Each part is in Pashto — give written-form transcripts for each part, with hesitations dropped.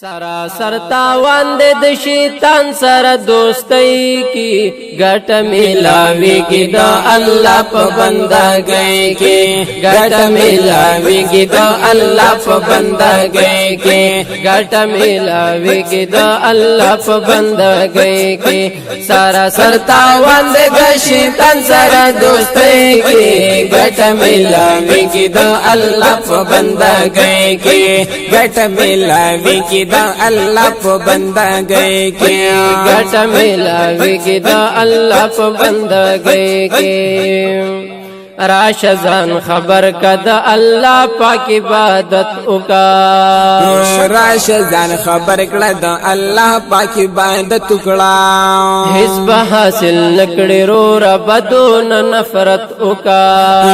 سراسر تاوان دے د شیطان سره دوستی کی گٹ ملاوی کی دا اللہ پا بندہ گئے کی گٹ ملاوی کی دا اللہ پا بندہ گئے کی گٹ ملاوی کی دا اللہ پا بندہ گئے کی سراسر تاوان دے د شیطان سره دوستی کی گٹ ملاوی کی دا اللہ پا بندہ گئے کی گٹ ملاوی کی دا اللہ پا بندہ گئے کی گٹ ملاوی کی دا اللہ پا بندہ گئے کی راشزان خبر کد اللہ پاک عبادت اکا راشزان خبر کد اللہ پاک عبادت اکڑا حسب حاصل نکڑی رو ربدون نفرت اکا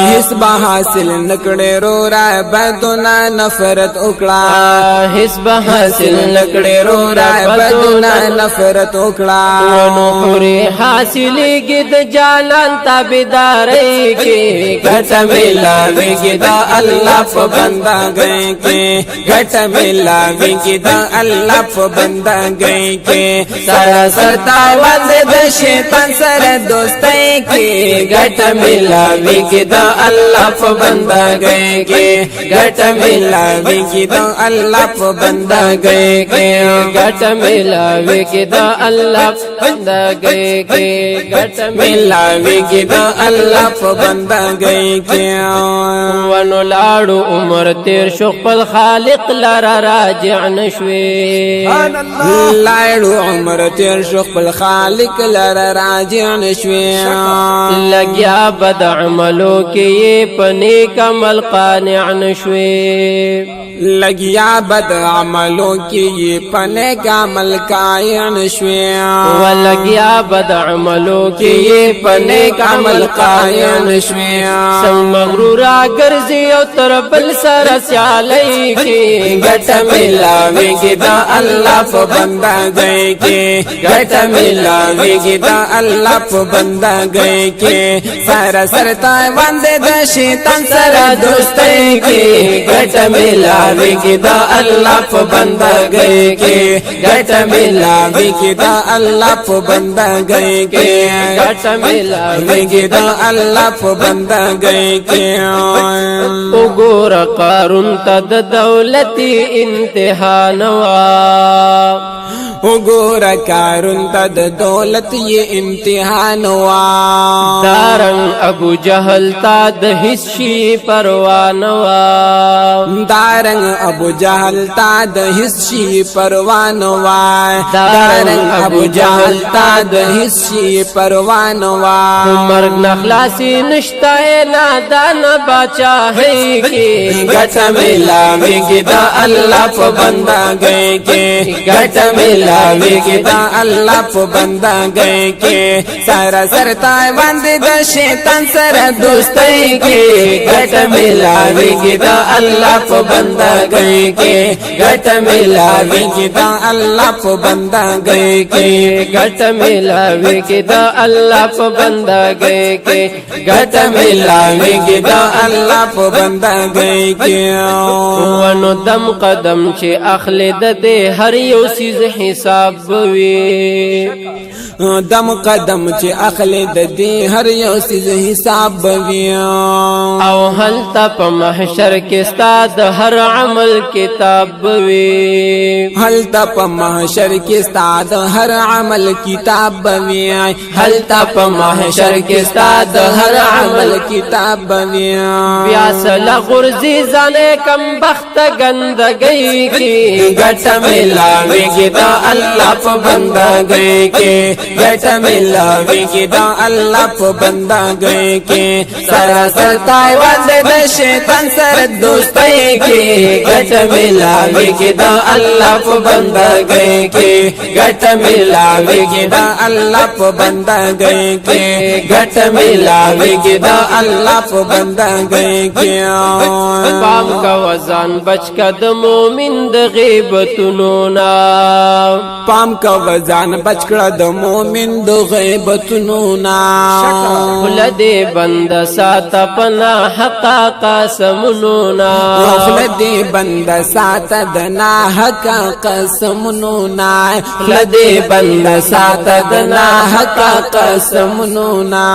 حسب حاصل نکڑی رو ربدون نفرت اکڑا حسب حاصل نکڑی رو ربدون نفرت اکڑا ونحوری حاصلی گد جانان تابداری کی گھٹ ملاوی کی دا اللہ پا بندہ گئے کی گھٹ ملاوی کی دا اللہ پا بندہ گئے کی سراسر تاوان دے دا شیطان سر دوستی کی گھٹ ملاوی کی دا اللہ پا بندہ گئے کی گھٹ ملاوی کی دا اللہ پا بندہ گئے کی گھٹ ملاوی کی دا اللہ پا بندہ گئے کی گھٹ ملاوی کی دا اللہ پا بندہ گئے کیا ونو لاڑو عمر تیر شقل خالق لرا راجع نشوی لاڑو عمر تیر شقل خالق لرا راجع نشوی لگیا بد عملو کی یہ پنیک عمل قانع نشوی لگیا بد عملوں کی یہ پنے کا عمل قائع نشوی ولگیا بد عملو کی یہ پنے کا عمل قائع نشوی سنگ مغرورا گرزی او تربل سر سیالی کی گھٹ ملاوی کی دا اللہ پا بندہ گئے کی گھٹ ملاوی کی دا اللہ پا بندہ گئے کی سراسر تاوان دے دا شیطان سر دوستی کی گھٹ ملاوی کی دا اللہ پا بندہ گئے کی گھٹ ملاوی کی دا اللہ پا بندہ گئے کی گھٹ ملاوی کی دا اللہ پا بندہ گئے کی اگور قارون تد دولتی انتحانوا اگورا کارون تد دولت یہ امتحان وا دارنگ ابو جہل تاد حصی پروانوا دارنگ ابو جہل تاد حصی پروانوا دارنگ ابو جہل تاد حصی پروانوا مرگ نخلاسی نشتا نادان باچا ہے کی گھٹ ملاوی کی دا اللہ پا بندہ گئے کی گھٹ ملاوی کی دا اللہ پا بندہ گئے کی سراسر تاوان دے دا شیطان سر دوستی کی گھٹ ملاوی کی دا اللہ پا بندہ گئے کی گھٹ ملاوی کی دا اللہ پا بندہ گئے کی گھٹ ملاوی کی دا اللہ پا بندہ گئے کی گھٹ ملاوی کی دا اللہ پا بندہ گئے کی ونو دم قدم چه اخلی دے ہر یو سیز حساب بوی دم قدم چه اخلی دے ہر یو سیز حساب بوی او حل تا پا محشر کستاد ہر عمل کتاب بوی حل تا پا محشر کستاد ہر عمل کتاب بوی حل تا پا محشر کستاد ہر عمل کتاب بوی بیاس لغرزی زانے کم بخت گند گئی کی گھٹ ملاوی کی دا اللہ پا بندہ گئے کی گھٹ ملاوی کی دا اللہ پا بندہ گئے کی سراسر تاوان دے دا شیطان سر دوستی کی گھٹ ملاوی کی دا اللہ پا بندہ گئے کی گھٹ ملاوی کی دا اللہ پا بندہ گئے کی گھٹ ملاوی کی دا اللہ پا بندہ گئے کی پام کا وزان بچ کا د مومن د غیبتونو نا پام کا وزان بچکړه د مومن د غیبتونو نا ولدی بند سات پنا حق قسمونو نا ولدی بند سات دنا حق قسمونو نا ولدی بند سات دنا حق قسمونو نا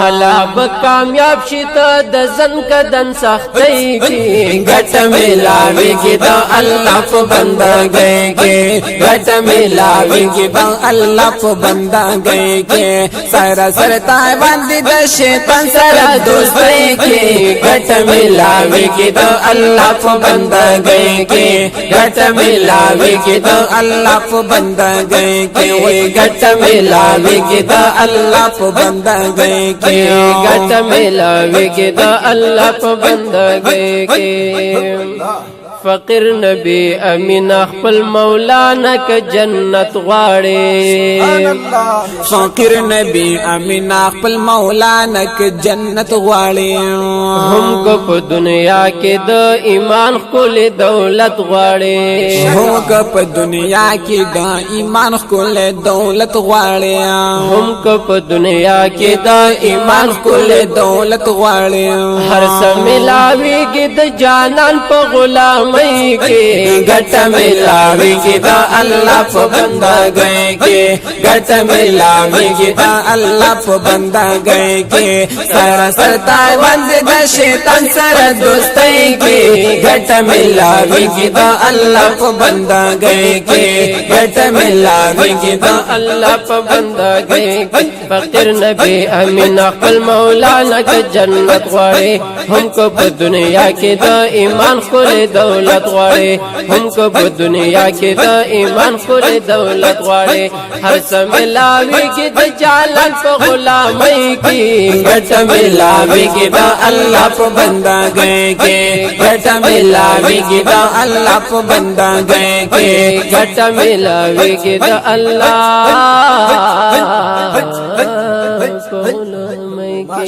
حلا کامیاب شت د زن کدن سختي کی گٹ ملاوی کی دا اللہ پا بندہ گئے کے گٹ ملاوی کی دا اللہ پا بندہ گئے کے سارا سرطائی باندی دا شیطان سارا دوستی کی گٹ ملاوی کی دا اللہ پا بندہ گئے کے گٹ ملاوی کی دا اللہ پا بندہ گئے کے گٹ ملاوی کی دا اللہ پا بندہ گئے کے گٹ ملاوی کی دا اللہ پا بندہ گئے کے فقیر نبی امین خپل مولانا ک جنت غواړي فقیر نبی امین خپل مولانا ک جنت غواړي هم کو په دنیا کې د ایمان خپل دولت غواړي هم کو په دنیا کې د ایمان خپل دولت غواړي هم کو په دنیا کې د ایمان خپل دولت غواړي هر څه ملاويږي د جانان په غلام گٹ ملاوی کی دا اللہ پا بندہ گئے کے گٹ ملاوی کی دا اللہ پا بندہ گئے کے سارا سرطائی بند دا شیطان سارا دوستی کے گٹ ملاوی کی دا اللہ پا بندہ گئے کے گٹ ملاوی کی دا اللہ پا بندہ گئے کے فقیر نبی امین خپل مولانا ک جنت غواړي هم کو په دنیا کې د ایمان خپل دولت غواړي هم کو په دنیا کې د ایمان خپل دولت غواړي هر څه ملاويږي د جالان په غلامۍ کې گٹ ملاوی کی دا اللہ پا بندہ گئے کے گٹ ملاوی کی دا اللہ پا بندہ گئے کے گٹ ملاويږي د الله په غلامۍ کې